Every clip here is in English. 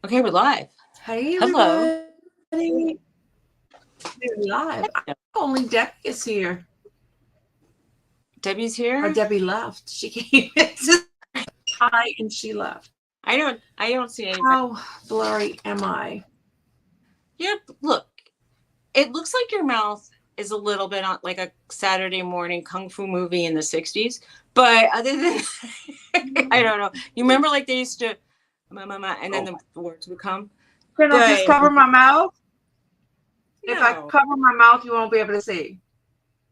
Okay, we're live. Hey Hello. everybody, we're live. Only Debbie is here. Debbie's Or here. Debbie left. She came in to hi and she left. I don't see anybody. How blurry am I? Yeah, look. It looks like your mouth is a little bit on like a Saturday morning kung fu movie in the 60s. But other than I don't know. You remember like they used to and then the words would come. Can I just But cover my mouth? If I no. cover my mouth, you won't be able to see.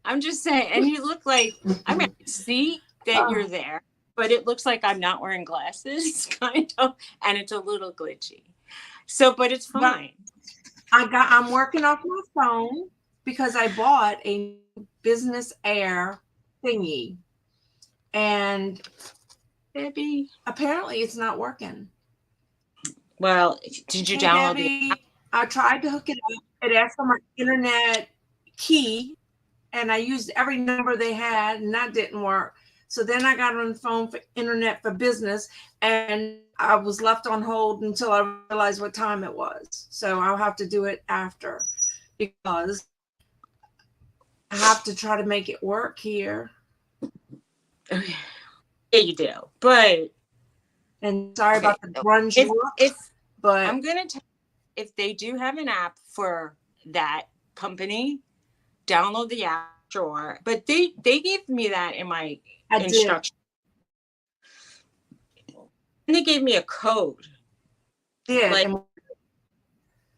I'm just saying, and you look like I mean I see that you're there, but it looks like I'm not wearing glasses, kind of, and it's a little glitchy. So, but it's fine. I'm working off my phone because I bought a business air thingy. And Debbie. apparently it's not working. Well, did you download Debbie, I tried to hook it up. It asked for my internet key, and I used every number they had, and that didn't work. So then I got on the phone for internet for business, and I was left on hold until I realized what time it was. So I'll have to do it after because I have to try to make it work here. Yeah, you do. But and sorry about the grunge look. But I'm gonna tell you, if they do have an app for that company, download the app, sure. But they gave me that in my instructions. And they gave me a code. Yeah, like,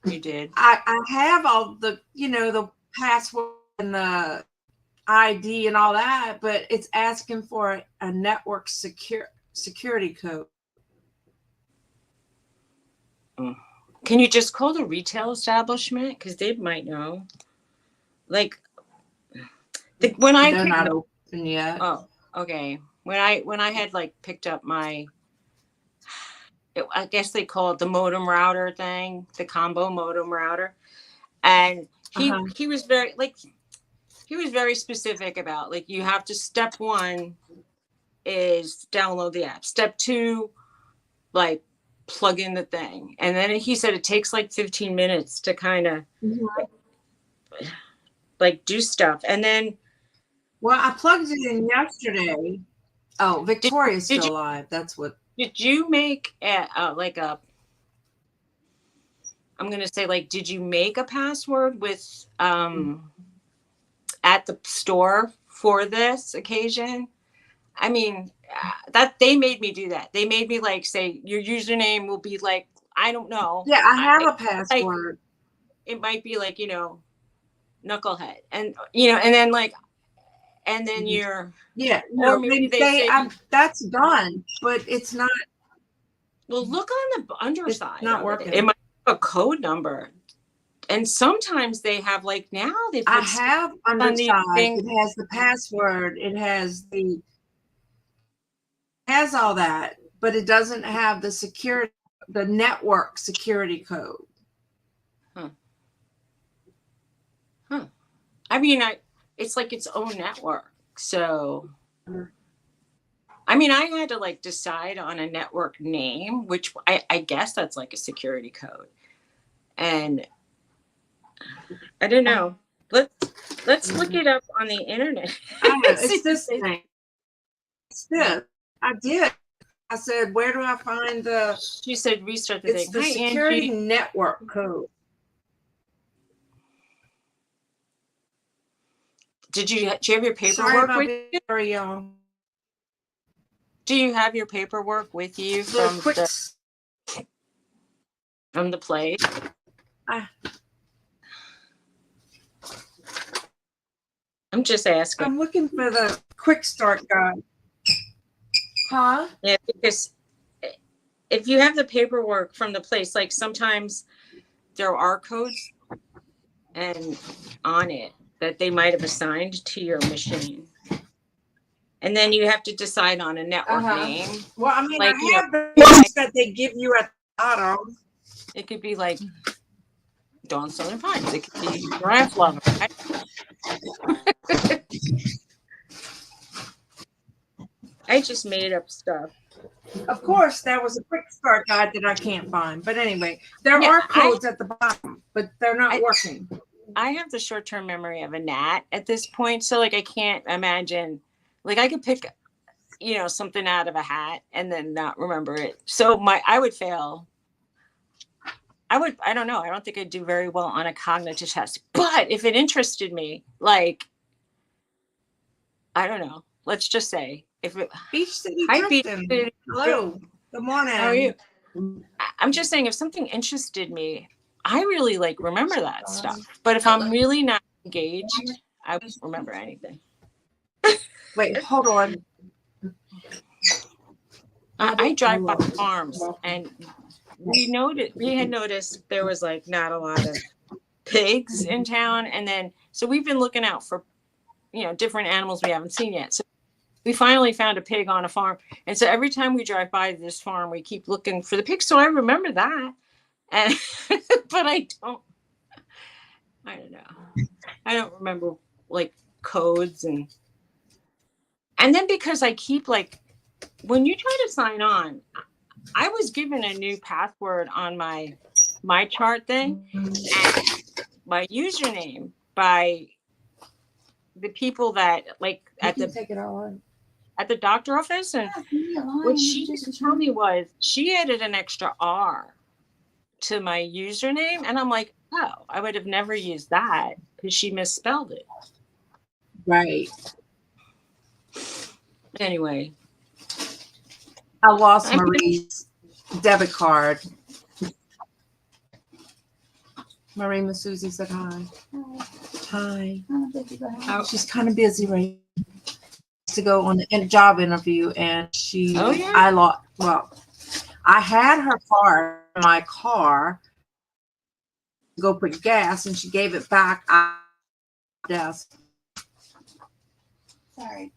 you did. I have all the the password and the ID and all that, but it's asking for a network security code. Can you just call the retail establishment because they might know? Like, when they're not open yet. Oh, okay. When I had like picked up my, I guess they call it the modem router thing, the combo modem router, and he was very he was very specific about like you have to step 1 is download the app, step 2 like plug in the thing, and then he said it takes like 15 minutes to kind of like do stuff, and then well, I plugged it in yesterday. Oh, Victoria's still alive. That's what. Did you make like a? I'm gonna say like, did you make a password with at the store for this occasion? I mean, that they made me do that. They made me like say your username will be like I don't know. Yeah, I have a password. Like, it might be like knucklehead, and and then like. And then you're or maybe they say that's done, but it's not. Well, look on the underside. It's not working. It might have a code number, and sometimes they have like now they. I have underside. It has the password. It has all that, but it doesn't have the network security code. Huh. I mean, it's like its own network. So, I mean, I had to like decide on a network name, which I guess that's like a security code. And I don't know. Let's look it up on the internet. It's this thing. It's this. I did. I said, where do I find the? She said, restart the thing. It's the security network code. Do you have your paperwork with you? Very young. Do you have your paperwork with you from the place? I'm just asking. I'm looking for the quick start guide. Huh? Yeah, because if you have the paperwork from the place, like sometimes there are codes and on it that they might have assigned to your machine. And then you have to decide on a network name. Well, I mean, like, I have the ones that they give you at the bottom. It could be like Dawn Southern Pines. It could be Giraffe Lover. I just made up stuff. Of course, that was a quick start guide that I can't find. But anyway, there Yeah, are codes at the bottom, but they're not working. I have the short-term memory of a gnat at this point, so like I can't imagine, like I could pick, something out of a hat and then not remember it. So I would fail. I don't know. I don't think I'd do very well on a cognitive test. But if it interested me, like, I don't know. Let's just say if it, Beach City Hi, Beach Tristan. City. Hello. Good morning. How are you? I'm just saying if something interested me, I really like remember that stuff. But if I'm really not engaged, I won't remember anything. Wait, hold on. I drive by farms, and we had noticed there was like not a lot of pigs in town, and then so we've been looking out for different animals we haven't seen yet. So we finally found a pig on a farm, and so every time we drive by this farm, we keep looking for the pigs. So I remember that, and but I don't know. I don't remember like codes and then because I keep like when you try to sign on, I was given a new password on my chart thing and my username by the people that like at the doctor office, and what she didn't tell me was she added an extra R to my username, and I'm like, oh, I would have never used that because she misspelled it. Right. Anyway, I lost Marie's debit card. Marie Miss Suzy said hi. Hi. She's kind of busy right now. To go on a job interview, and I had her card in my car to go put gas, and she gave it back at the desk. Sorry.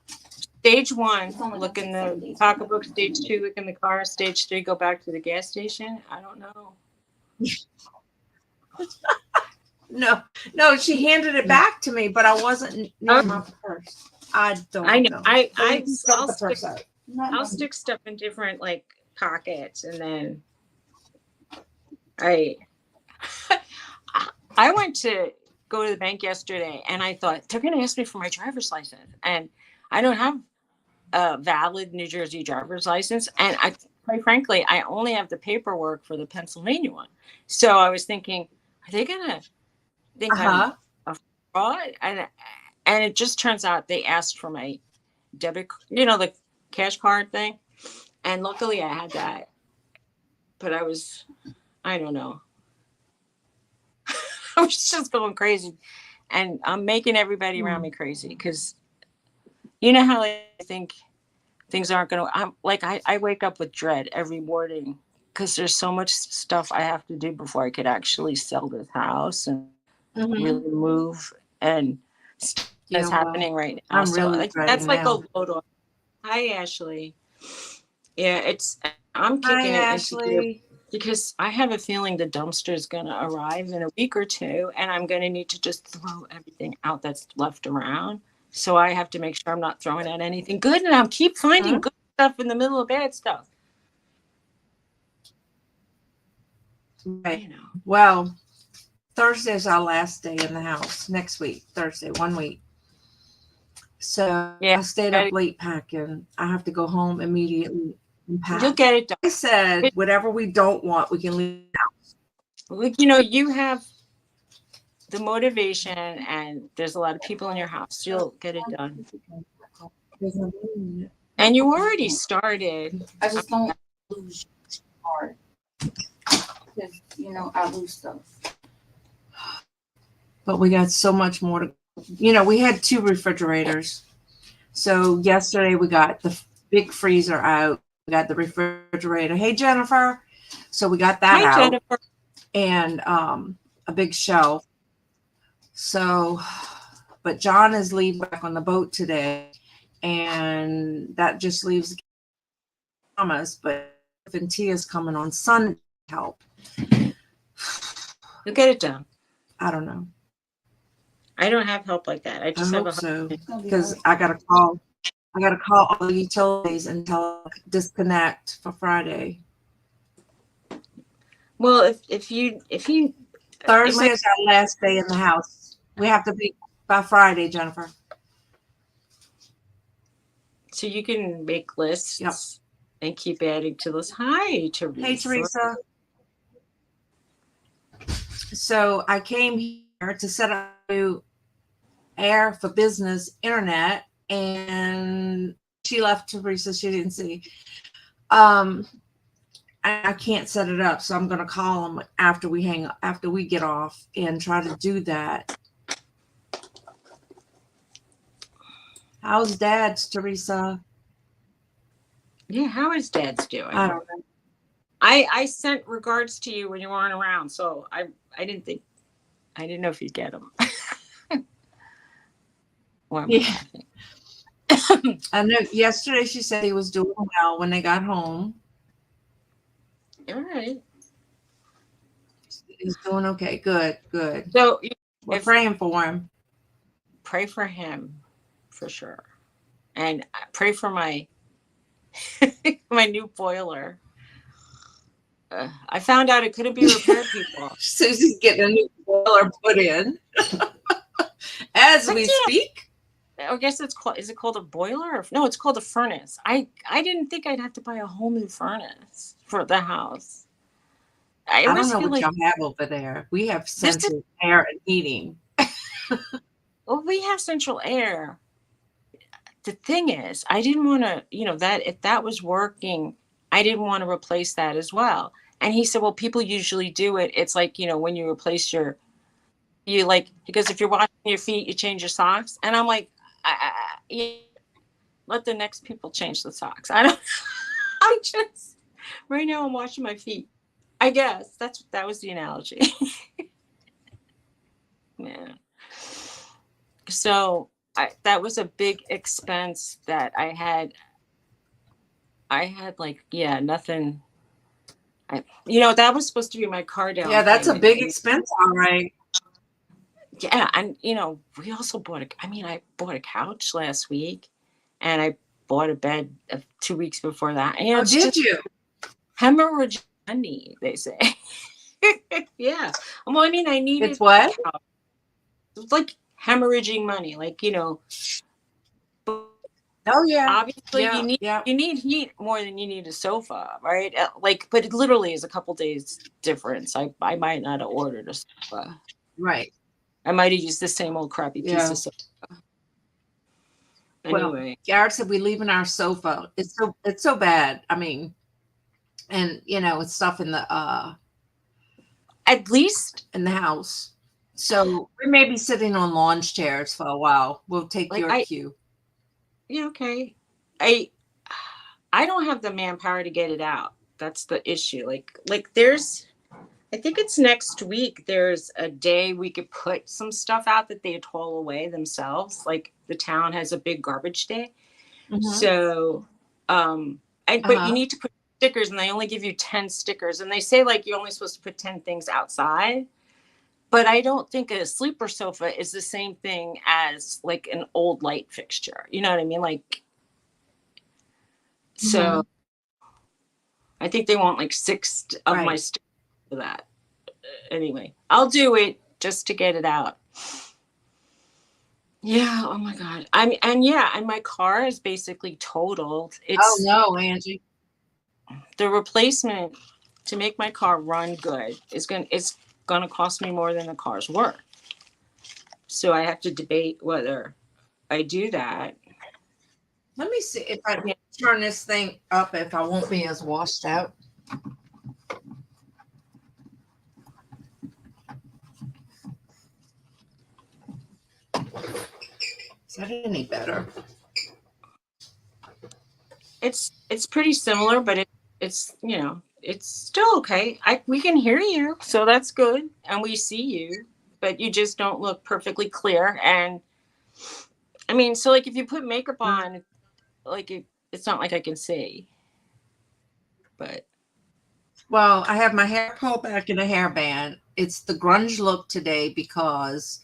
Stage 1, look in the pocketbook. Stage 2, look in the car. Stage 3, go back to the gas station. I don't know. No, she handed it back to me, but I wasn't near my purse. I don't know. I'll stick stuff in different like pockets, and then I went to go to the bank yesterday, and I thought they're going to ask me for my driver's license, and I don't have a valid New Jersey driver's license, and quite frankly, I only have the paperwork for the Pennsylvania one. So I was thinking, are they going to think I'm a fraud? And it just turns out they asked for my debit, the cash card thing. And luckily I had that. But I don't know. I was just going crazy. And I'm making everybody around me crazy because you know how I think things aren't going to, I'm like, I wake up with dread every morning because there's so much stuff I have to do before I could actually sell this house and really move, and stuff is happening right now. I'm really that's like now. a load on. Hi, Ashley. Yeah, I'm kicking it into gear because I have a feeling the dumpster is going to arrive in a week or two, and I'm going to need to just throw everything out that's left around. So I have to make sure I'm not throwing out anything good, and I'll keep finding good stuff in the middle of bad stuff. Right. Well, Thursday's our last day in the house. Next week, Thursday, 1 week. So I stayed up late packing. I have to go home immediately and pack. You'll get it done. I said, whatever we don't want, we can leave the house. Like, you have the motivation, and there's a lot of people in your house. You'll get it done. And you already started. I just don't lose hard because I lose stuff. But we got so much more to. We had 2 refrigerators. So yesterday we got the big freezer out. We got the refrigerator. Hey, Jennifer. So we got that out. Jennifer. And a big shelf. So, but John is leaving back on the boat today. And that just leaves Thomas. But if Tia's coming on Sunday to help. You'll get it done. I don't know. I don't have help like that. I just have hope so, because I got a call. I got to call all the utilities and tell them to disconnect for Friday. Well, if you Thursday is our last day in the house. We have to be by Friday, Jennifer. so you can make lists Yep. and keep adding to this. Hi, Teresa. Hey, Teresa. So I came here to set up a new Air for Business internet, and she left. Teresa, she didn't see. I can't set it up, so I'm going to call them after we get off and try to do that. How's Dad's, Teresa? Yeah, how is Dad's doing? I don't know. I sent regards to you when you weren't around, so I didn't know if you'd get them. Well, yeah. I know yesterday she said he was doing well when they got home. All right. He's doing okay. Good. So we're praying for him. Pray for him, for sure, and pray for my my new boiler. I found out it couldn't be repaired, people. Suzy's getting a new boiler put in as we speak. I guess it's called. Is it called a boiler? Or, no, it's called a furnace. I didn't think I'd have to buy a whole new furnace for the house. I don't know what y'all have over there. We have central air and heating. Well, we have central air. The thing is, I didn't want to, that if that was working, I didn't want to replace that as well. And he said, well, people usually do it. It's like, when you replace because if you're washing your feet, you change your socks. And I'm like, let the next people change the socks. I'm just, right now I'm washing my feet. I guess that was the analogy. Yeah. So that was a big expense that I had nothing. That was supposed to be my car down. Yeah, that's a big expense, all right. Yeah, and we also I bought a couch last week, and I bought a bed 2 weeks before that. And did you? Hemorrhage money, they say. Yeah. Well, I needed. It's what? It's like hemorrhaging money, Oh yeah. Obviously, you need heat more than you need a sofa, right? But it literally is a couple days difference. I might not have ordered a sofa. Right. I might have used the same old crappy piece of sofa. Anyway, well, Garrett said we're leaving our sofa. It's so bad. And it's stuff in the at least in the house. So we may be sitting on lounge chairs for a while. We'll take your cue. Yeah, okay. I don't have the manpower to get it out. That's the issue. I think it's next week. There's a day we could put some stuff out that they'd haul away themselves. Like the town has a big garbage day. Mm-hmm. So, but you need to put stickers, and they only give you 10 stickers. And they say you're only supposed to put 10 things outside. But I don't think a sleeper sofa is the same thing as an old light fixture. You know what I mean? So I think they want 6 of my stickers for that. Anyway, I'll do it just to get it out. Yeah. Oh my God. And my car is basically totaled. Oh no, Angie. The replacement to make my car run good is gonna cost me more than the car's worth. So I have to debate whether I do that. Let me see if I can turn this thing up if I won't be as washed out. Is that any better? It's pretty similar, but it's it's still okay. We can hear you, so that's good, and we see you, but you just don't look perfectly clear. And so if you put makeup on, it's not like I can see. But well, I have my hair pulled back in a hairband. It's the grunge look today because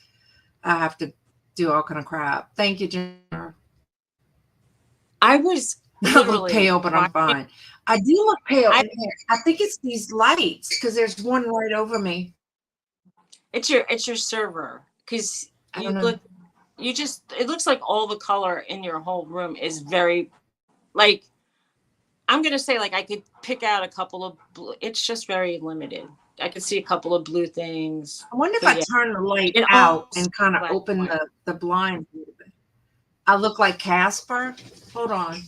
I have to do all kind of crap. Thank you, Jennifer. I was I look literally pale, but I'm watching. fine. I do look pale I in here. I think it's these lights because there's one right over me. it's your server because I don't you know. look you just it looks like all the color in your whole room is very like I'm gonna say like I could pick out a couple of blue, it's just very limited. I could see a couple of blue things, I wonder if but I yeah, turn the light it out almost and kind of black and open white. the blind a little bit. I look like Casper. Hold on.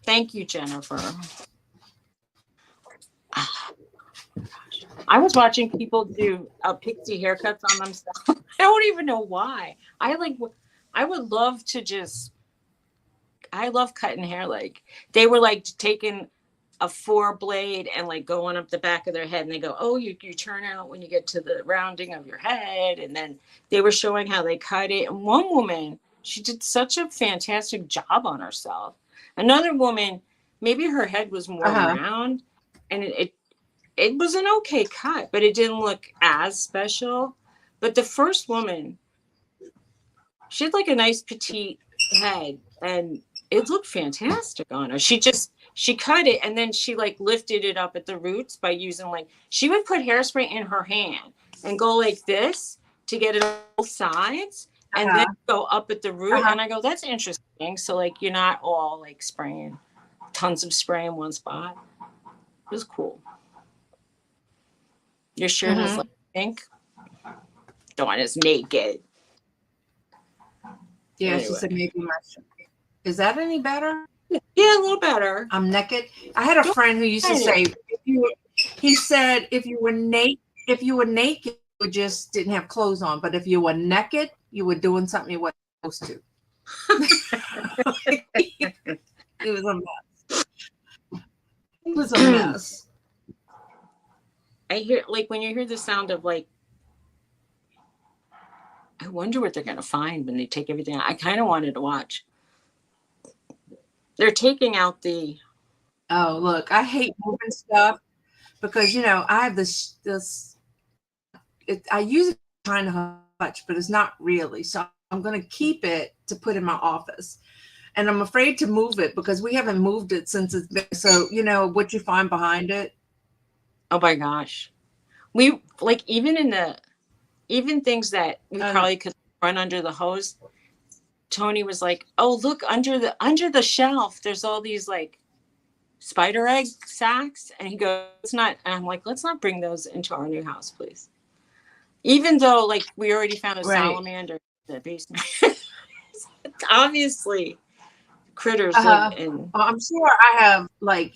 Thank you, Jennifer. I was watching people do pixie haircuts on themselves. I don't even know why. I would love to just. I love cutting hair. Like they were like taking a 4 blade and like going up the back of their head, and they go, "Oh, you turn out when you get to the rounding of your head." And then they were showing how they cut it. And one woman, she did such a fantastic job on herself. Another woman, maybe her head was more Uh-huh. round, and it was an okay cut, but it didn't look as special. But the first woman, she had like a nice petite head and it looked fantastic on her. She cut it and then she like lifted it up at the roots by using like she would put hairspray in her hand and go like this to get it on both sides and then Uh-huh. go up at the root. Uh-huh. And I go, that's interesting. So like you're not all like spraying tons of spray in one spot. It was cool. Your shirt is like Mm-hmm. pink. Dawn is naked. Yeah, she Anyway. said maybe my shirt. Is that any better? Yeah, a little better. I'm naked. I had a Don't friend who used to hide say, it. he said if you were naked, you just didn't have clothes on. But if you were naked, you were doing something you weren't supposed to. It was a mess. It was a mess. I hear like when you hear the sound of like I wonder what they're gonna find when they take everything out. I kind of wanted to watch. They're taking out the Oh, look, I hate moving stuff because I have this I use it kind of much, but it's not really. So I'm going to keep it to put in my office. And I'm afraid to move it because we haven't moved it since it's been. So, what you find behind it. oh my gosh. We like even things that we Uh, probably could run under the hose. Tony was like, "Oh, look under the shelf. There's all these like spider egg sacks." And he goes, "It's not." And I'm like, "Let's not bring those into our new house, please." Even though like we already found a right. salamander in the basement. Obviously, critters live Well, in. I'm sure I have like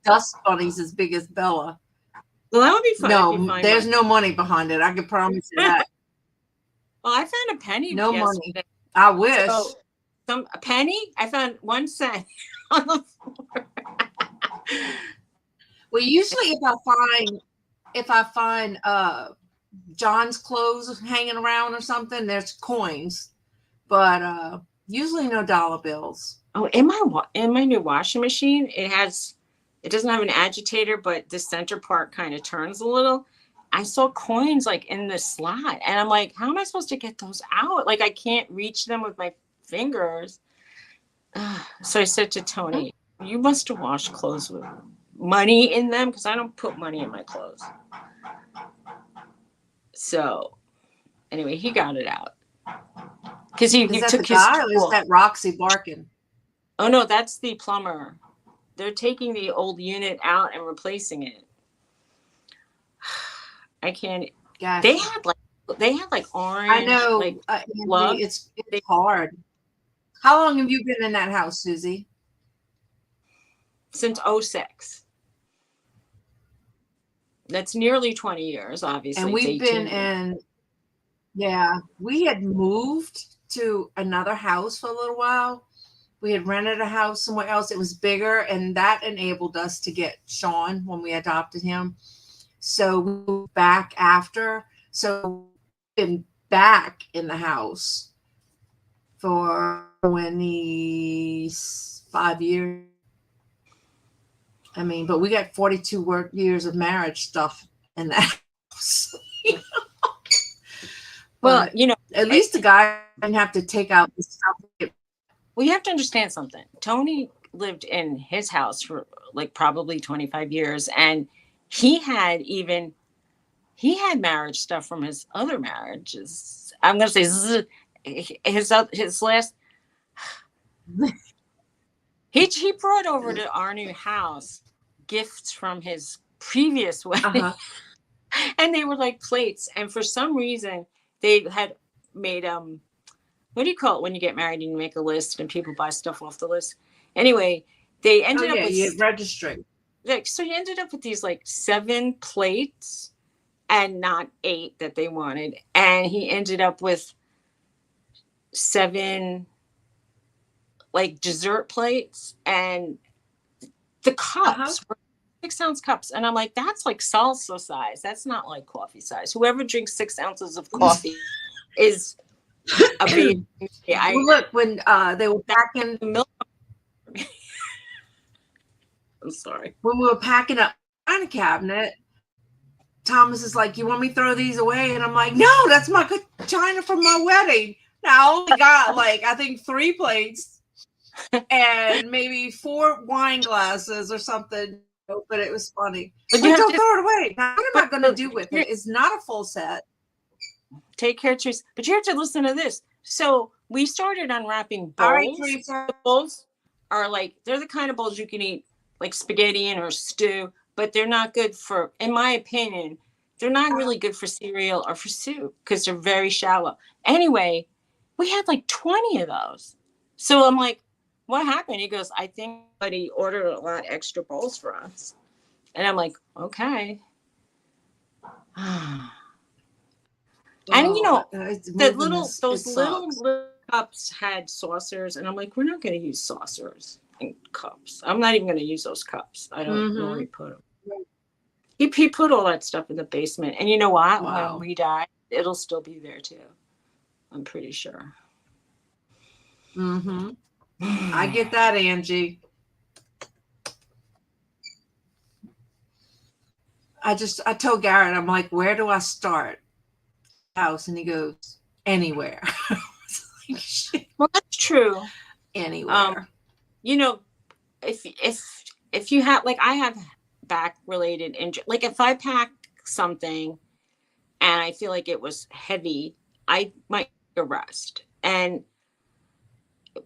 dust bunnies as big as Bella. Well, that would be fun if you No, find there's one. no money behind it. I can promise you Well, that. I found a penny No money. yesterday. I wish. So a penny? I found 1 cent on the floor. Well, usually if I find John's clothes hanging around or something, there's coins, but usually no dollar bills. Oh, in my new washing machine, it doesn't have an agitator, but the center part kind of turns a little. I saw coins like in the slot, and I'm like, how am I supposed to get those out? Like I can't reach them with my fingers. So I said to Tony, "You must have washed clothes with money in them because I don't put money in my clothes." So anyway, he got it out because he Is that the took his guy or is tool. that Roxy barking? Oh no, that's the plumber. They're taking the old unit out and replacing it. I can't. Gotcha. They had like I orange know, like Andy, gloves it's hard. How long have you been in that house, Suzy? since '06. That's nearly 20 years. Obviously, And it's we've 18 been years. in, yeah, we had moved to another house for a little while. We had rented a house somewhere else. It was bigger, and that enabled us to get Sean when we adopted him. So we moved back after. So we've been back in the house for 25 years. I mean, but we got 42 years of marriage stuff in that house. Well, At least the guy didn't have to take out the stuff. well, you have to understand something. Tony lived in his house for like probably 25 years, and he had marriage stuff from his other marriages. I'm gonna say his last. He brought over to our new house gifts from his previous wedding, and they were like plates. And for some reason, they had made what do you call it when you get married and you make a list and people buy stuff off the list? Anyway, they ended up with registering. Like, so he ended up with these like 7 plates and not 8 that they wanted, and he ended up with 7 like dessert plates, and the cups were 6-ounce cups, and I'm like, that's like salsa size. That's not like coffee size. Whoever drinks 6 ounces of coffee is a baby. Well, look, when they were packing milk. I'm sorry. When we were packing up china cabinet, Thomas is like, "You want me to throw these away?" And I'm like, "No, that's my good china from my wedding." Now I only got like I think 3 plates and maybe 4 wine glasses or something. But it was funny. But you don't throw it away. Now, what am I going to do with it? It's not a full set. Take care, Teresa. But you have to listen to this. So we started unwrapping bowls. All right, Teresa. The bowls are like, they're the kind of bowls you can eat like spaghetti in or stew, but they're not good for, in my opinion, they're not really good for cereal or for soup because they're very shallow. Anyway, we had like 20 of those. So I'm like, what happened? He goes, I think somebody ordered a lot extra bowls for us. And I'm like, okay. And those little cups had saucers, and I'm like, we're not going to use saucers and cups. I'm not even going to use those cups. I don't know where he put them. He put all that stuff in the basement, and you know what? Wow. When we die, it'll still be there too. I'm pretty sure. I get that, Angie. I told Garrett, I'm like, where do I start? House, and he goes, anywhere. Like, shit. Well, that's true. Anywhere. If you have, like, I have back related injury, like if I pack something and I feel like it was heavy, I might take a rest.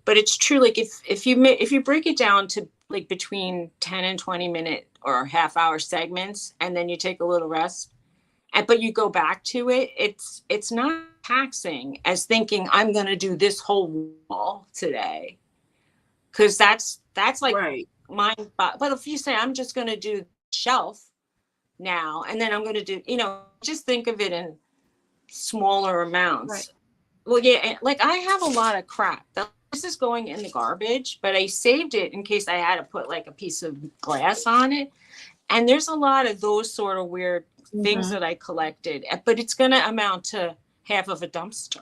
But it's true, like if you break it down to like between 10 and 20 minute or half hour segments, and then you take a little rest, but you go back to it, it's not taxing as thinking I'm going to do this whole wall today, because that's like right. But if you say I'm just going to do shelf now, and then I'm going to do, just think of it in smaller amounts. Right. Well, yeah, like I have a lot of crap. This is going in the garbage, but I saved it in case I had to put like a piece of glass on it. And there's a lot of those sort of weird things that I collected, but it's going to amount to half of a dumpster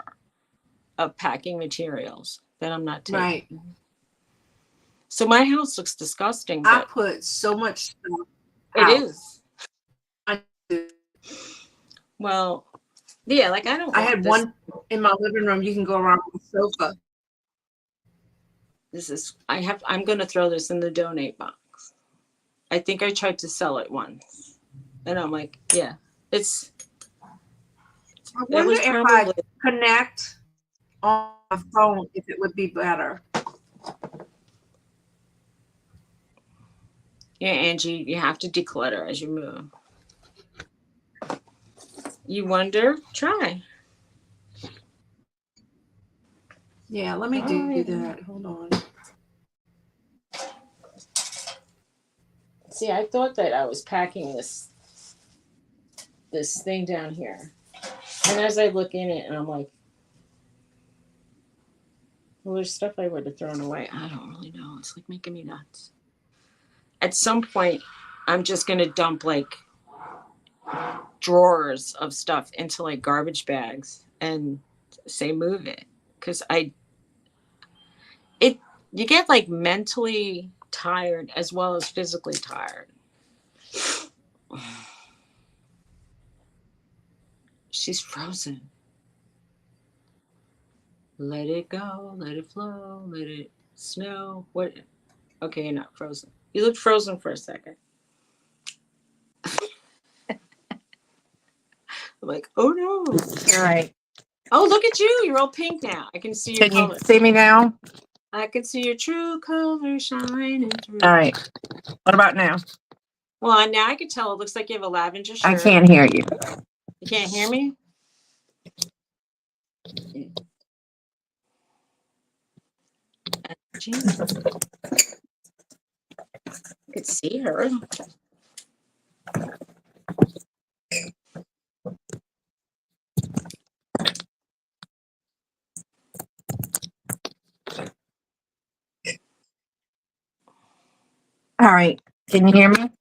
of packing materials that I'm not taking. Right. So my house looks disgusting. I put so much stuff out. It is. Well, yeah, like I had one in my living room. You can go around the sofa. I'm going to throw this in the donate box. I think I tried to sell it once. And I'm like, yeah, I wonder if I connect on my phone, if it would be better. Yeah, Angie, you have to declutter as you move. You wonder? Try. Yeah, let me do that. Hold on. See, I thought that I was packing this thing down here. And as I look in it, and I'm like, well, there's stuff I would have thrown away. I don't really know. It's like making me nuts. At some point, I'm just going to dump like drawers of stuff into like garbage bags and say move it. Because you get like mentally tired as well as physically tired. She's frozen. Let it go, let it flow, let it snow. What? Okay, you're not frozen. You looked frozen for a second. I'm like, oh no. All right. Oh, look at you. You're all pink now. I can see your Can you color. see me now? I can see your true color shining through. All right. What about now? Well, now I can tell it looks like you have a lavender shirt. I can't hear you. You can't hear me? Jeez. I could see her. All right. Can you hear me?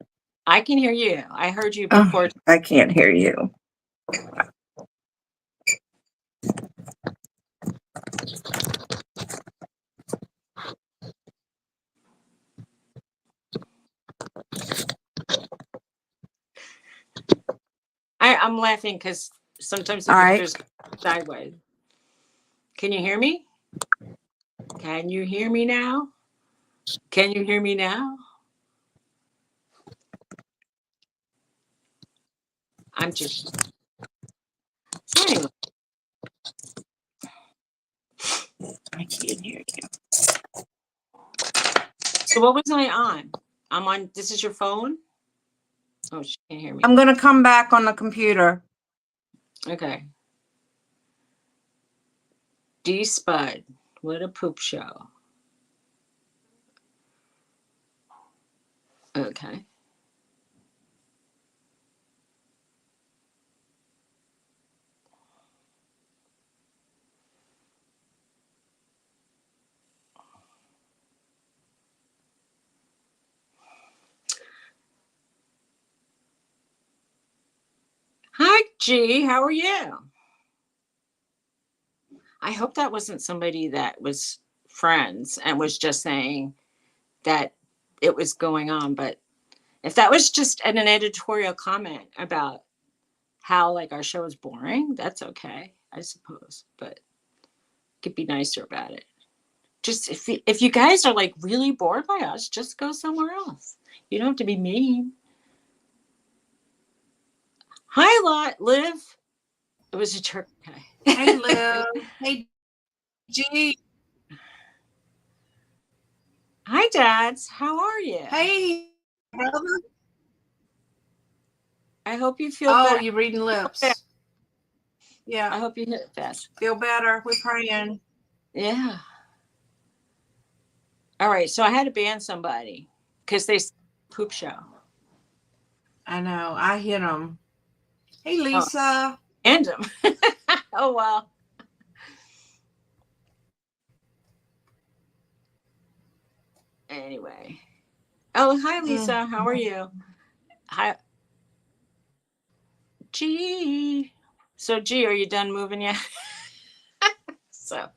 I can hear you. I heard you Oh, before. I can't hear you. I'm laughing because sometimes the All right. pictures sideways. Can you hear me? Can you hear me now? Can you hear me now? I'm just. So anyway, I can't hear you. so what was I on? I'm on. This is your phone? Oh, she can't hear me. I'm going to come back on the computer. Okay. D Spud. What a poop show. Okay. Hi, G. How are you? I hope that wasn't somebody that was friends and was just saying that it was going on. But if that was just an editorial comment about how like our show is boring, that's okay, I suppose. But could be nicer about it. Just if you guys are like really bored by us, just go somewhere else. You don't have to be mean. Hi, Liv. It was a jerk. Okay. Hey, Liv. Hey, G. Hi, Dads. How are you? Hey, brother. I hope you feel Oh, better. you're reading lips. I Yeah. hope you hit it fast. Feel better. We're praying. Yeah. All right. So I had to ban somebody because they poop show. I know. I hit them. Hey, Oh, Lisa. and them. Oh, well. Anyway. Oh, hi, Lisa. How are you? Hi. G. So, G, are you done moving yet? So.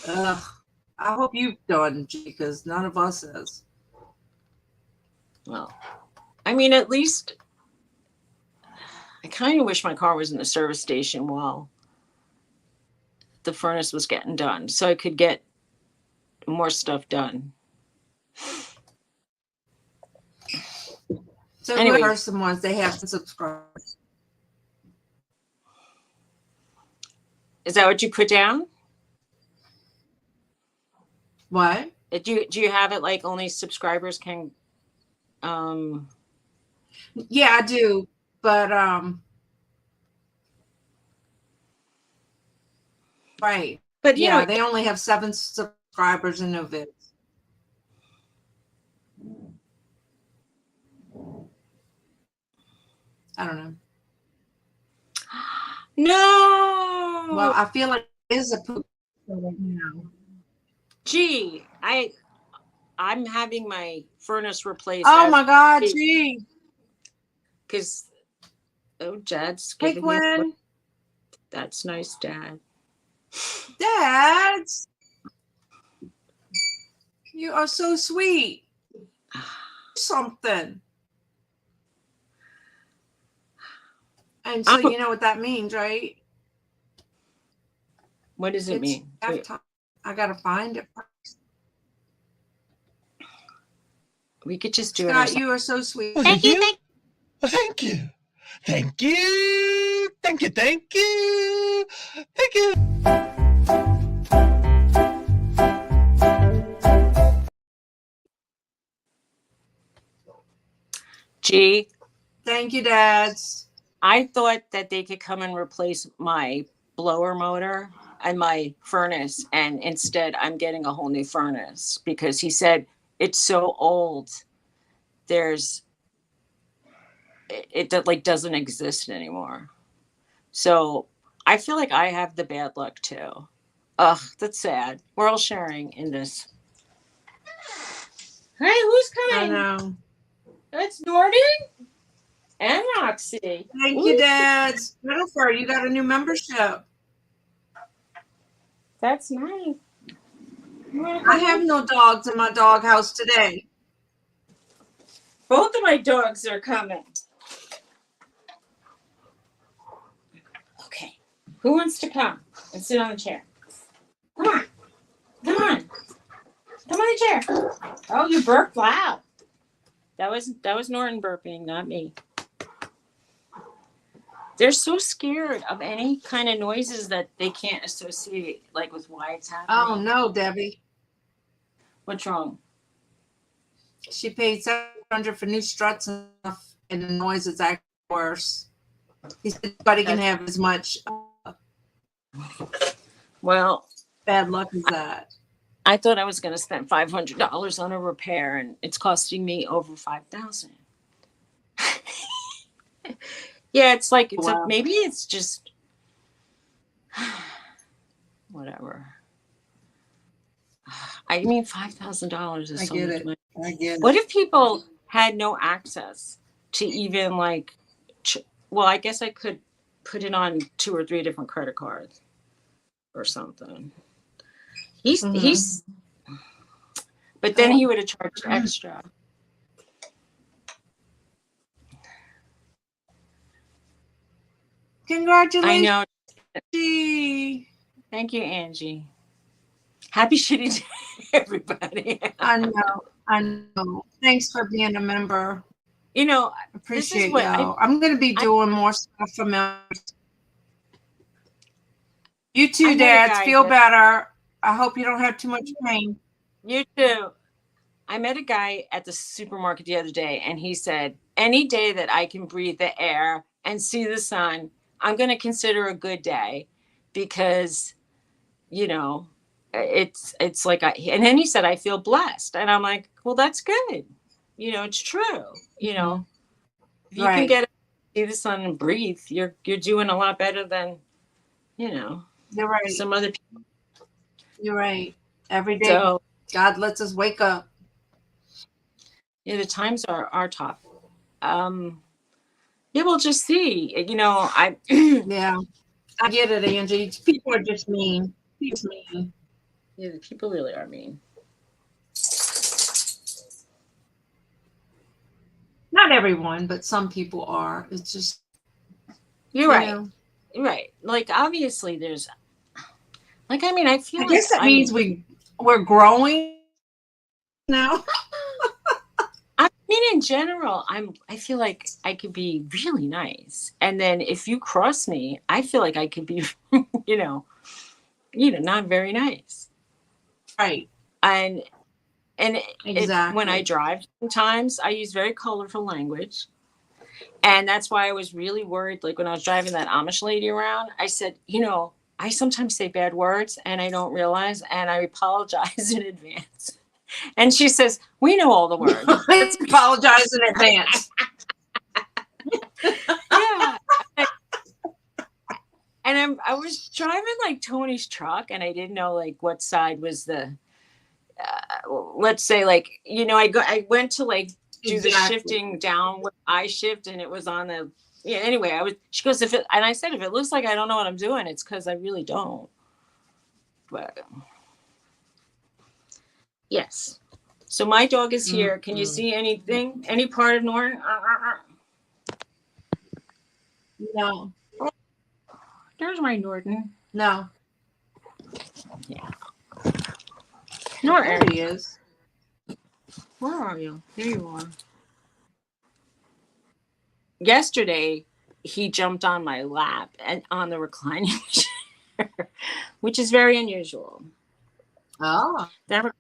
Ugh. I hope you've done, because none of us is. Well, I mean, at least I kind of wish my car was in the service station while the furnace was getting done so I could get more stuff done. So Anyway. who the person was, they have subscribers. Is that what you put down? What? Do you have it like only subscribers can Yeah, I do. But right. but yeah, they only have 7 subscribers and no vids. I don't know. No. Well, I feel like it is a poop right now. Gee, I'm having my furnace replaced. Oh my God, gee. Because Dad's Hey, giving Gwen. you. That's nice, Dad. Dad, you are so sweet. Something. And so you know what that means, right? What does it It's mean? bath time. I gotta find it. We could just do it Scott, ourselves. you are so sweet. Oh, Thank you. Well, thank you. Thank you. Thank you. Thank you. Thank you. Gee, Thank you, dads. I thought that they could come and replace my blower motor and my furnace, and instead I'm getting a whole new furnace because he said it's so old. There's it like doesn't exist anymore. So I feel like I have the bad luck too. Ugh, that's sad. We're all sharing in this. Hey, who's I coming? know. It's Norton and Roxy. Thank Ooh, you, dads. Jennifer, you got a new membership. that's nice. I have no dogs in my doghouse today. Both of my dogs are coming. Okay. Who wants to come and sit on the chair? Come on. Come on. Come on the chair. Oh, you burped loud. That was Norton burping, not me. They're so scared of any kind of noises that they can't associate like with why it's happening. Oh no, Debbie. What's wrong? She paid $700 for new struts and stuff, and the noise is actually worse. He said nobody can have as much Well, bad luck as that. I thought I was going to spend $500 on a repair, and it's costing me over $5,000. Yeah, it's like Wow. maybe it's just whatever. I mean, $5,000 is I so get much it. money. I get it. What if people had no access to even like? Well, I guess I could put it on 2 or 3 different credit cards or something. He's, but then he would have charged extra. Congratulations. I know. Angie. Thank you, Angie. Happy shitty day, everybody. I know. I know. Thanks for being a member. You know, Appreciate what y'all. I'm going to be doing more stuff for members. You I too, met a dads. guy Feel that- better. I hope you don't have too much pain. You too. I met a guy at the supermarket the other day, and he said, any day that I can breathe the air and see the sun, I'm going to consider a good day because, you know, it's like, and then he said, I feel blessed. And I'm like, well, that's good. You know, it's true. You know, if you can get see the sun and breathe, you're doing a lot better than, you know, You're right. some other people. You're right. Every day, So, God lets us wake up. yeah, the times are tough. Yeah, we'll just see. You know, Yeah, I get it, Angie. People are just mean. People mean. Yeah, the people really are mean. Not everyone, but some people are. It's just You're right. know. You're right. Like obviously, there's. Like I mean, I feel. I guess that means we're growing now. I mean, in general, I feel like I could be really nice, and then if you cross me, I feel like I could be, you know, not very nice. Right. And Exactly. when I drive, sometimes I use very colorful language, and that's why I was really worried. Like when I was driving that Amish lady around, I said, you know, I sometimes say bad words, and I don't realize, and I apologize in advance. And she says, we know all the words. I apologize in advance. Yeah. And I was driving like Tony's truck, and I didn't know like what side was the, let's say like, you know, I went to like do the shifting down with I shift, and it was on the, yeah, anyway, she goes, and I said, if it looks like I don't know what I'm doing, it's because I really don't. But yes. So my dog is here. Can you see anything? Any part of Norton? No. There's my Norton. No. No, There Eric, he is. where are you? Here you are. Yesterday, he jumped on my lap and on the reclining chair, which is very unusual. Oh. That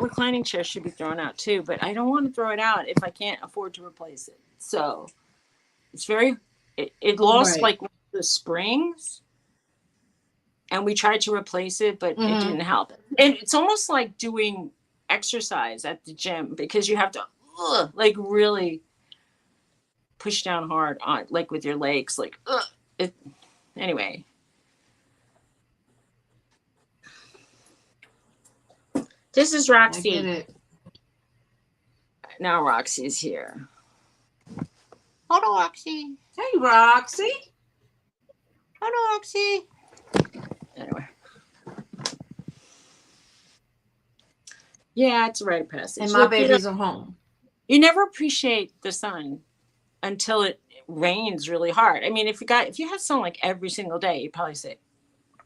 reclining chair should be thrown out too, but I don't want to throw it out if I can't afford to replace it. So it's it lost Right. like the springs, and we tried to replace it, but it didn't help. And it's almost like doing exercise at the gym because you have to like really push down hard on like with your legs, like anyway. This is I Roxy. get it. Now Roxy's here. Hello, Roxy. Hey, Roxy. Hello, Roxy. Anyway. Yeah, it's a rite of passage. And my babies are home. You never appreciate the sun until it rains really hard. I mean, if you had sun like every single day, you'd probably say,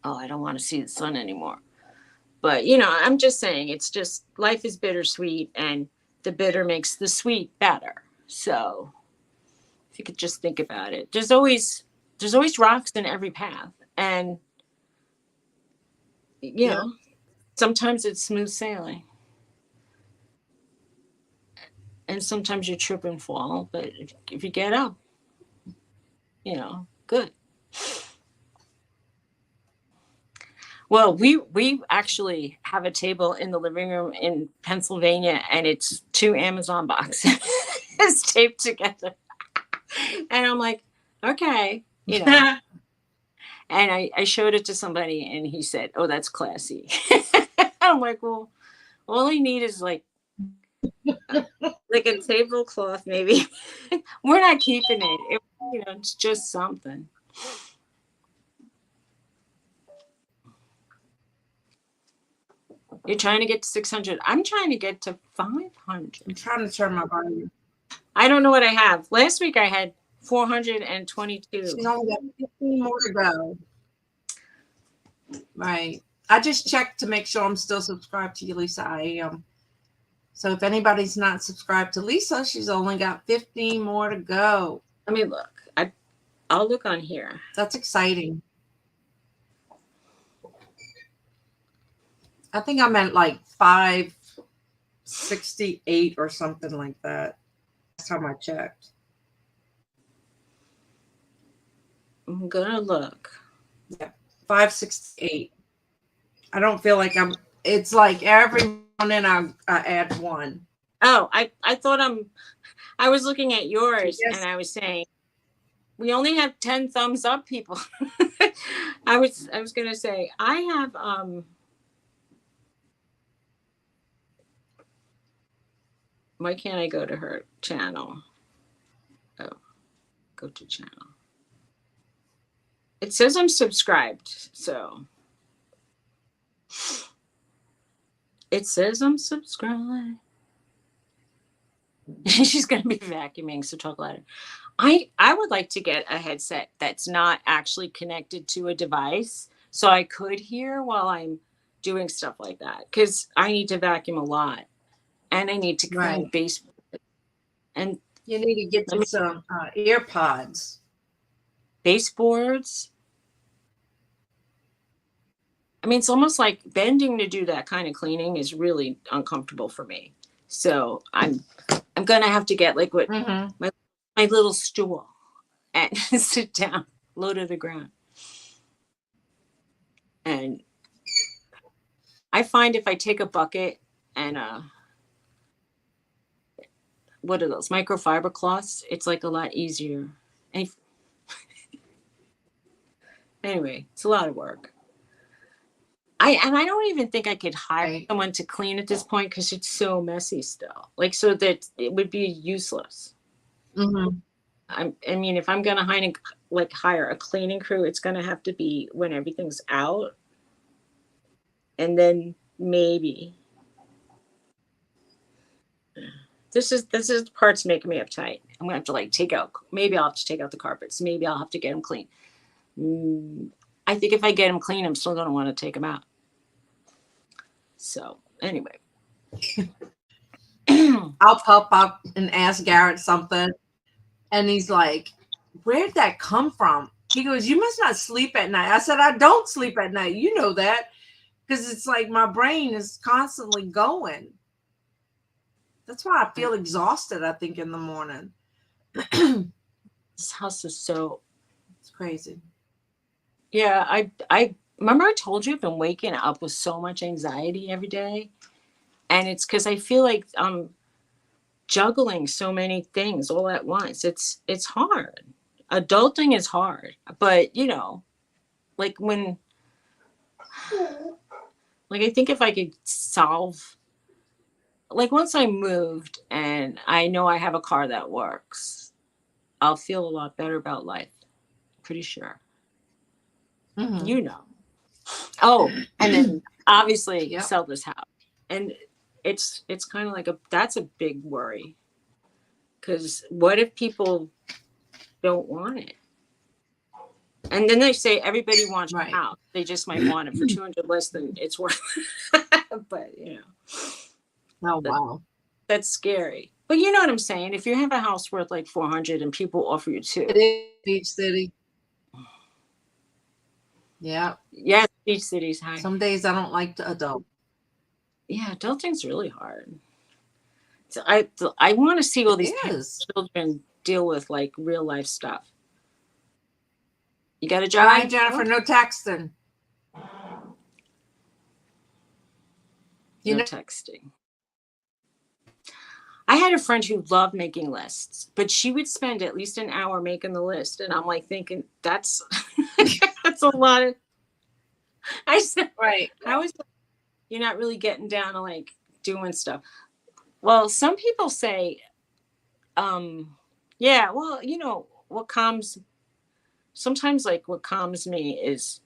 "Oh, I don't want to see the sun anymore." But I'm just saying, it's just life is bittersweet, and the bitter makes the sweet better. So, if you could just think about it, there's always rocks in every path, and sometimes it's smooth sailing. And sometimes you trip and fall, but if you get up, good. Well, we actually have a table in the living room in Pennsylvania, and it's 2 Amazon boxes taped together. And I'm like, okay, And I showed it to somebody, and he said, "Oh, that's classy." I'm like, well, all I need is like a tablecloth, maybe. We're not keeping it. It's just something. You're trying to get to 600. I'm trying to get to 500. I'm trying to turn my volume. I don't know what I have. Last week I had 422. She's only got 15 more to go. Right. I just checked to make sure I'm still subscribed to you, Lisa. I am. So if anybody's not subscribed to Lisa, she's only got 15 more to go. Let me look. I'll look on here. That's exciting. I think I'm at like 568 or something like that. Last time I checked. I'm gonna look. Yeah, 568. I don't feel like it's like every now and then I add one. Oh, I thought I was looking at yours, Yes. and I was saying we only have 10 thumbs up, people. I was gonna say I have why can't I go to her channel? Oh, go to channel. It says I'm subscribed, so it says I'm subscribed. She's gonna be vacuuming, so talk louder. I would like to get a headset that's not actually connected to a device, so I could hear while I'm doing stuff like that, because I need to vacuum a lot, and I need to clean baseboards. And you need to get you some AirPods. Baseboards. I mean, it's almost like bending to do that kind of cleaning is really uncomfortable for me. So I'm gonna have to get like what my little stool and sit down, low to the ground. And I find if I take a bucket and what are those microfiber cloths, it's like a lot easier. And anyway, it's a lot of work. I don't even think I could hire someone to clean at this point because it's so messy still. Like, so that it would be useless. I mean, if I'm gonna hire a cleaning crew, it's gonna have to be when everything's out, and then maybe. This is the part's making me uptight. I'm gonna have to take out. Maybe I'll have to take out the carpets. Maybe I'll have to get them clean. I think if I get them clean, I'm still gonna want to take them out. So anyway. I'll pop up and ask Garrett something, and he's like, "Where'd that come from?" He goes, "You must not sleep at night." I said, "I don't sleep at night. You know that, because it's like my brain is constantly going. That's why I feel exhausted, I think, in the morning." This house is so, It's crazy. yeah, I remember I told you I've been waking up with so much anxiety every day. And it's because I feel like I'm juggling so many things all at once. It's hard. Adulting is hard. But you know, like when like I think if I could solve, like once I moved and I know I have a car that works, I'll feel a lot better about life. Pretty sure. Mhm. You know. Oh, and then obviously Yep. sell this house. And it's kind of like that's a big worry. Because what if people don't want it? And then they say everybody wants Right. your house. They just might want it for 200 less than it's worth. But you know, Oh, wow. that's scary. But you know what I'm saying? If you have a house worth like 400 and people offer you It two, is Beach City. Yeah. yes, each city's high. Some days I don't like to adult. Yeah, adulting's really hard. So I want to see all these It is. children deal with like real life stuff. You got a All job? right, Jennifer, no texting. You No know, texting. I had a friend who loved making lists, but she would spend at least an hour making the list. And I'm like thinking that's that's a lot of, I said, right. how is that? You're not really getting down to like doing stuff. Well, some people say, yeah, well, you know, sometimes like what calms me is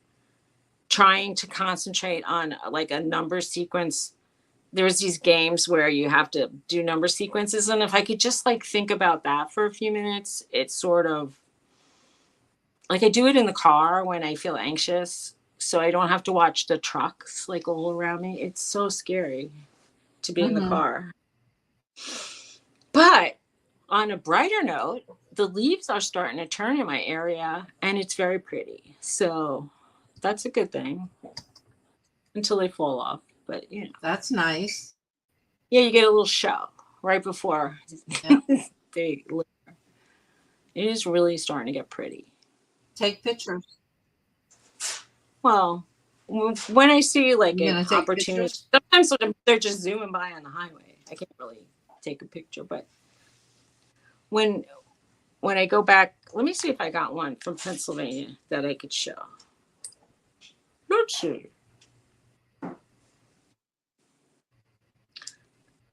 trying to concentrate on like a number sequence. There's these games where you have to do number sequences. And if I could just like think about that for a few minutes, it's sort of like I do it in the car when I feel anxious. So I don't have to watch the trucks like all around me. It's so scary to be in the car. But on a brighter note, the leaves are starting to turn in my area and it's very pretty. So that's a good thing until they fall off. But you know, That's nice. yeah, you get a little show right before Yeah. they live. It is really starting to get pretty. Take pictures. Well, when I see like You an gonna take opportunity, pictures? sometimes they're just zooming by on the highway. I can't really take a picture, but when I go back, let me see if I got one from Pennsylvania that I could show. Let's see.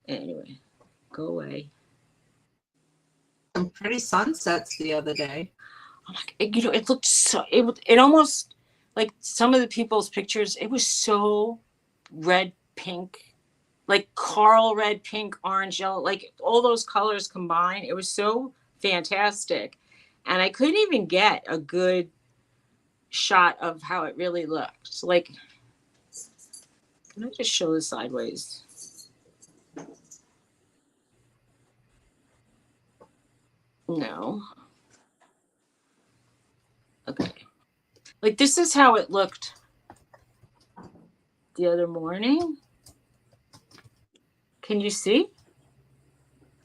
Anyway, go away. Some pretty sunsets the other day. Oh my, you know, it looked so. It almost like some of the people's pictures. It was so red, pink, like coral red, pink, orange, yellow, like all those colors combined. It was so fantastic, and I couldn't even get a good shot of how it really looked. Like, can I just show this sideways? No. Okay. Like this is how it looked the other morning. Can you see?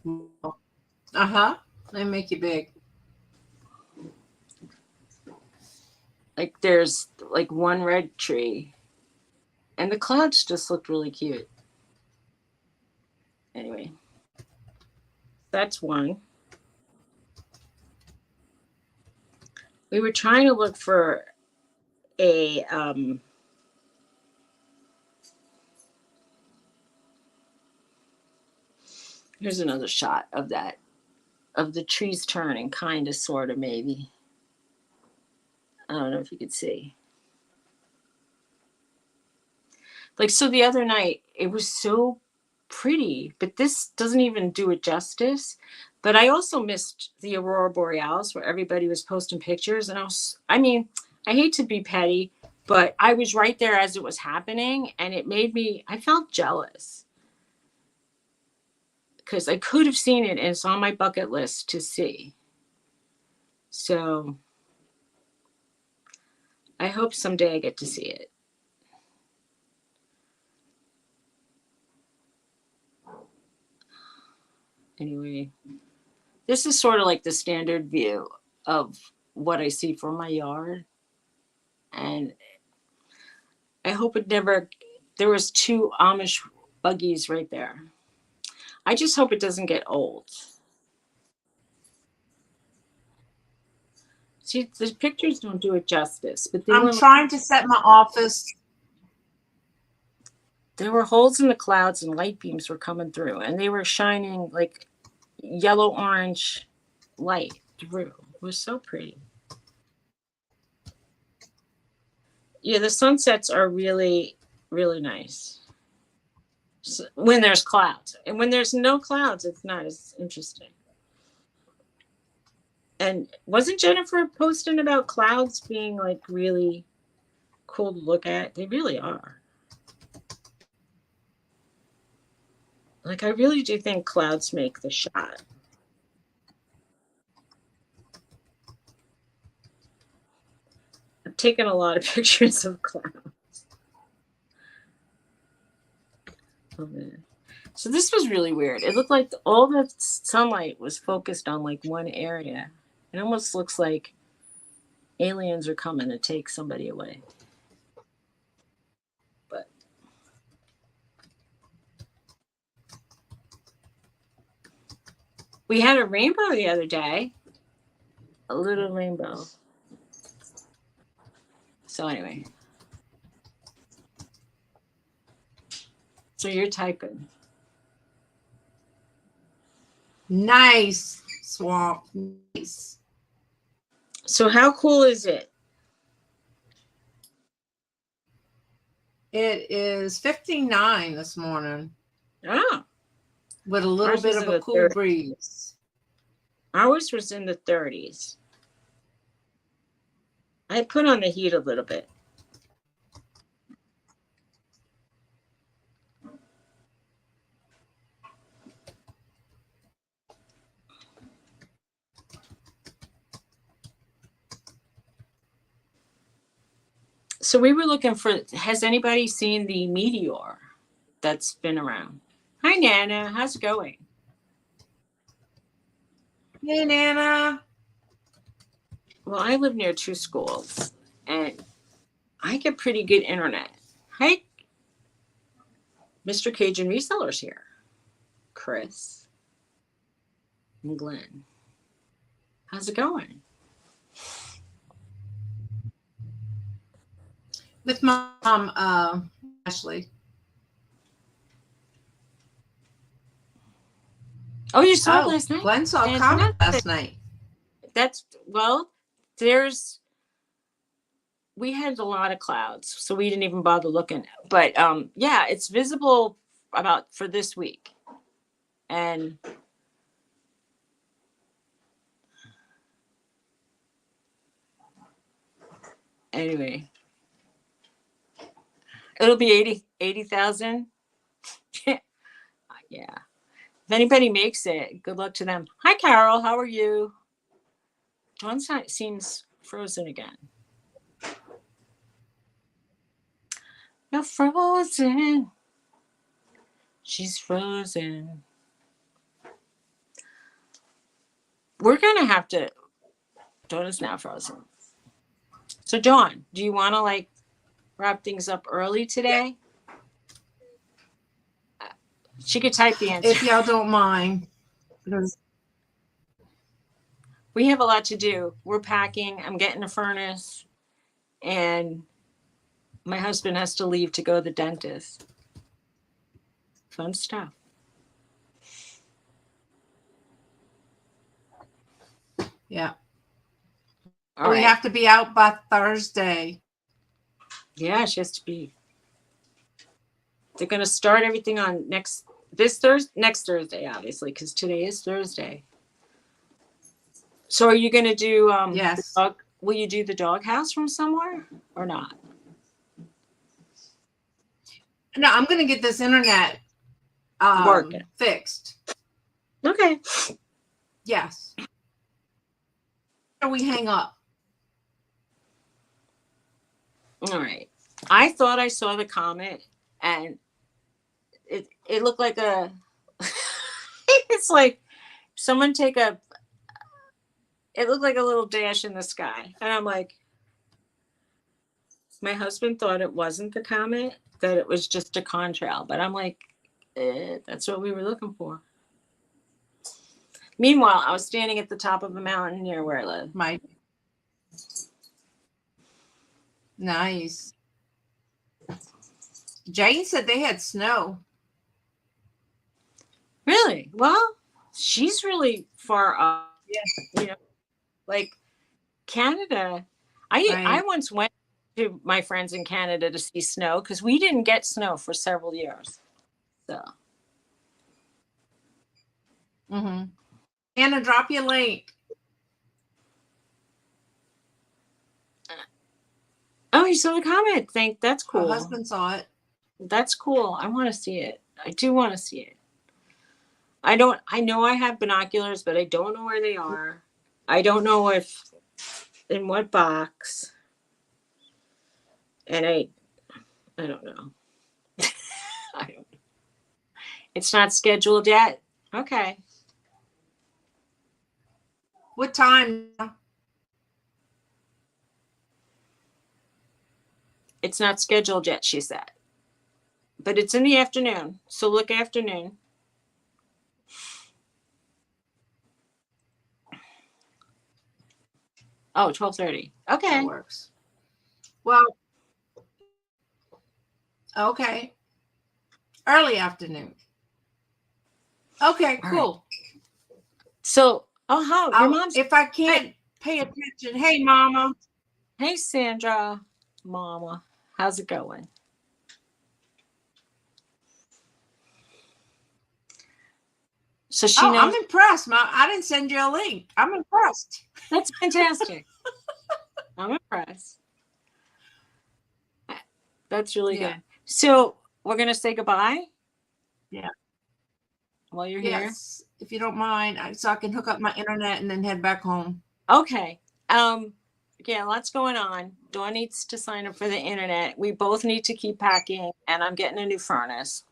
Uh-huh. They make you big. Like there's like one red tree and the clouds just looked really cute. Anyway, that's one. We were trying to look for a here's another shot of that, of the trees turning, kind of, sort of, maybe. I don't know if you could see. Like, so the other night, it was so pretty, but this doesn't even do it justice. But I also missed the Aurora Borealis where everybody was posting pictures. And I mean, I hate to be petty, But I was right there as it was happening, and it made me, I felt jealous because I could have seen it and it's on my bucket list to see. So I hope someday I get to see it. Anyway, this is sort of like the standard view of what I see from my yard. And I hope it never, there was 2 Amish buggies right there. I just hope it doesn't get old. See, the pictures don't do it justice, but I'm trying to set my office. there were holes in the clouds and light beams were coming through, and they were shining like yellow orange light through. It was so pretty. Yeah, the sunsets are really, really nice. So, when there's clouds. And when there's no clouds, it's not as interesting. And wasn't Jennifer posting about clouds being like really cool to look at? They really are. Like, I really do think clouds make the shot. I've taken a lot of pictures of clouds. Oh, man. So this was really weird. It looked like all the sunlight was focused on like one area. It almost looks like aliens are coming to take somebody away. But we had a rainbow the other day. A little rainbow. So anyway. So you're typing. Nice swamp. Nice. So how cool is it? It is 59 this morning Oh, with a little Ours bit was of in a the cool 30s. breeze. ours was in the 30s. I put on the heat a little bit. So we were looking for, has anybody seen the meteor that's been around? Hi, Nana. How's it going? Hey, Nana. Well, I live near 2 schools, and I get pretty good internet. Hi, Mr. Cajun Resellers here. Chris and Glenn. How's it going? With my mom, Ashley. Oh, you saw it last night? Glenn saw a Fantastic. comet last night. That's, well, we had a lot of clouds, so we didn't even bother looking. But yeah, it's visible about for this week. And anyway, it'll be 80,000. Yeah. If anybody makes it, good luck to them. Hi, Carol. How are you? Dawn seems frozen again. You're frozen. She's frozen. We're going to have to. Dawn is now frozen. So, Dawn, do you want to like wrap things up early today? She could type the answer. If y'all don't mind. We have a lot to do. We're packing. I'm getting a furnace. And my husband has to leave to go to the dentist. Fun stuff. Yeah. All we right. have to be out by Thursday. Yeah, she has to be. They're going to start everything on next Thursday, obviously, because today is Thursday. So are you going to do Yes. will you do the doghouse from somewhere or not? No, I'm gonna get this internet Working. fixed. Okay. Yes. Or we hang up. All right. I thought I saw the comment, and it looked like a. It's like someone take a. It looked like a little dash in the sky, and I'm like, my husband thought it wasn't the comet, that it was just a contrail, but I'm like, that's what we were looking for. Meanwhile, I was standing at the top of a mountain near where I live. Nice. Jane said they had snow. Really? Well, she's really far up. Yeah. You know, like Canada. I once went to my friends in Canada to see snow because we didn't get snow for several years. So. Mm-hmm. Anna, drop your link. Oh, you saw the comment. That's cool. Her husband saw it. That's cool. I want to see it. I do want to see it. I know I have binoculars, but I don't know where they are. I don't know in what box. And I don't know. I don't know. It's not scheduled yet. Okay. What time? It's not scheduled yet, she said. But it's in the afternoon. So look afternoon. Oh, 12:30. Okay. That works. Well, okay. Early afternoon. Okay, cool. Right. So, your mom's. If I can't pay attention. Hey, Mama. Hey, Sandra. Mama. How's it going? So she knows. I'm impressed, Mom. I didn't send you a link. I'm impressed. That's fantastic. I'm impressed. That's really good. So we're going to say goodbye? Yeah. While you're here? Yes, if you don't mind, so I can hook up my internet and then head back home. Okay. Yeah, lots going on. Dawn needs to sign up for the internet. We both need to keep packing, and I'm getting a new furnace.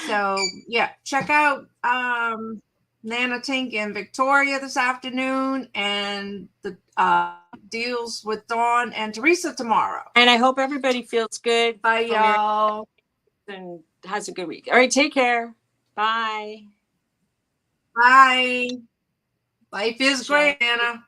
So yeah, check out Nana Tink and Victoria this afternoon, and the deals with Dawn and Teresa tomorrow. And I hope everybody feels good. Bye, y'all. And has a good week. All right, take care. Bye. Bye. Life is great, Anna.